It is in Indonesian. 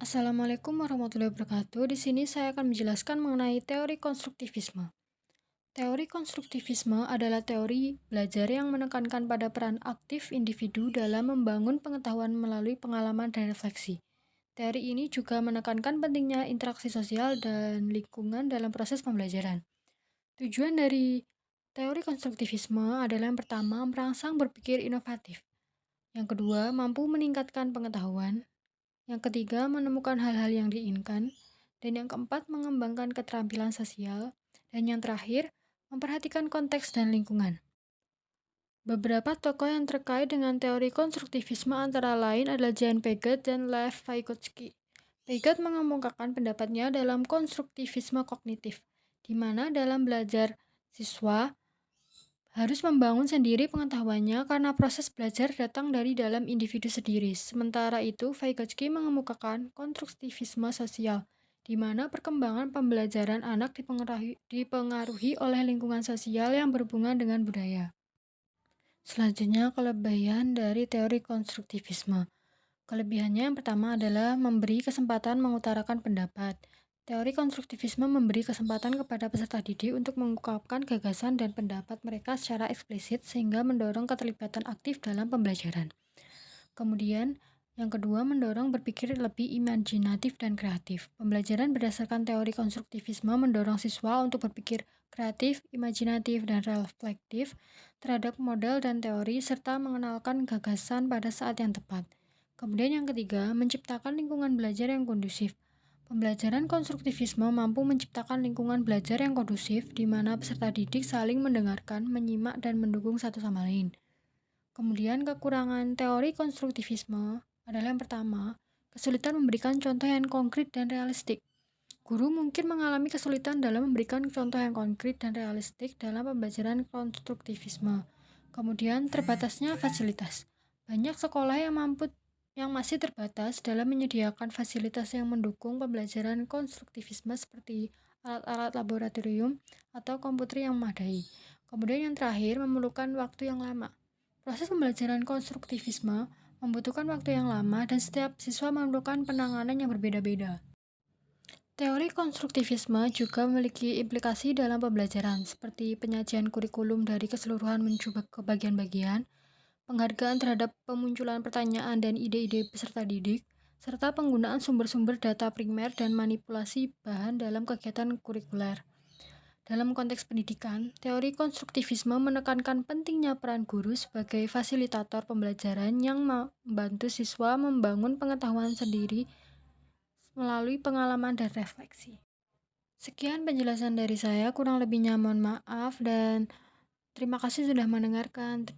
Assalamualaikum warahmatullahi wabarakatuh. Di sini saya akan menjelaskan mengenai teori konstruktivisme. Teori konstruktivisme adalah teori belajar yang menekankan pada peran aktif individu dalam membangun pengetahuan melalui pengalaman dan refleksi. Teori ini juga menekankan pentingnya interaksi sosial dan lingkungan dalam proses pembelajaran. Tujuan dari teori konstruktivisme adalah yang pertama, merangsang berpikir inovatif. Yang kedua, mampu meningkatkan pengetahuan. Yang ketiga, menemukan hal-hal yang diinginkan. Dan yang keempat, mengembangkan keterampilan sosial. Dan yang terakhir, memperhatikan konteks dan lingkungan. Beberapa tokoh yang terkait dengan teori konstruktivisme antara lain adalah Jan Piaget dan Lev Vygotsky. Piaget mengemukakan pendapatnya dalam konstruktivisme kognitif, di mana dalam belajar siswa harus membangun sendiri pengetahuannya karena proses belajar datang dari dalam individu sendiri. Sementara itu, Vygotsky mengemukakan konstruktivisme sosial, di mana perkembangan pembelajaran anak dipengaruhi oleh lingkungan sosial yang berhubungan dengan budaya. Selanjutnya, kelebihan dari teori konstruktivisme. Kelebihannya yang pertama adalah memberi kesempatan mengutarakan pendapat. Teori konstruktivisme memberi kesempatan kepada peserta didik untuk mengungkapkan gagasan dan pendapat mereka secara eksplisit sehingga mendorong keterlibatan aktif dalam pembelajaran. Kemudian, yang kedua mendorong berpikir lebih imajinatif dan kreatif. Pembelajaran berdasarkan teori konstruktivisme mendorong siswa untuk berpikir kreatif, imajinatif, dan reflektif terhadap model dan teori serta mengenalkan gagasan pada saat yang tepat. Kemudian yang ketiga, menciptakan lingkungan belajar yang kondusif. Pembelajaran konstruktivisme mampu menciptakan lingkungan belajar yang kondusif di mana peserta didik saling mendengarkan, menyimak, dan mendukung satu sama lain. Kemudian kekurangan teori konstruktivisme adalah yang pertama, kesulitan memberikan contoh yang konkret dan realistik. Guru mungkin mengalami kesulitan dalam memberikan contoh yang konkret dan realistik dalam pembelajaran konstruktivisme. Kemudian terbatasnya fasilitas. Banyak sekolah yang masih terbatas dalam menyediakan fasilitas yang mendukung pembelajaran konstruktivisme seperti alat-alat laboratorium atau komputer yang memadai. Kemudian yang terakhir memerlukan waktu yang lama. Proses pembelajaran konstruktivisme membutuhkan waktu yang lama dan setiap siswa memerlukan penanganan yang berbeda-beda. Teori konstruktivisme juga memiliki implikasi dalam pembelajaran, seperti penyajian kurikulum dari keseluruhan mencoba ke bagian-bagian, penghargaan terhadap pemunculan pertanyaan dan ide-ide peserta didik, serta penggunaan sumber-sumber data primer dan manipulasi bahan dalam kegiatan kurikuler. Dalam konteks pendidikan, teori konstruktivisme menekankan pentingnya peran guru sebagai fasilitator pembelajaran yang membantu siswa membangun pengetahuan sendiri melalui pengalaman dan refleksi. Sekian penjelasan dari saya, kurang lebihnya mohon maaf dan terima kasih sudah mendengarkan.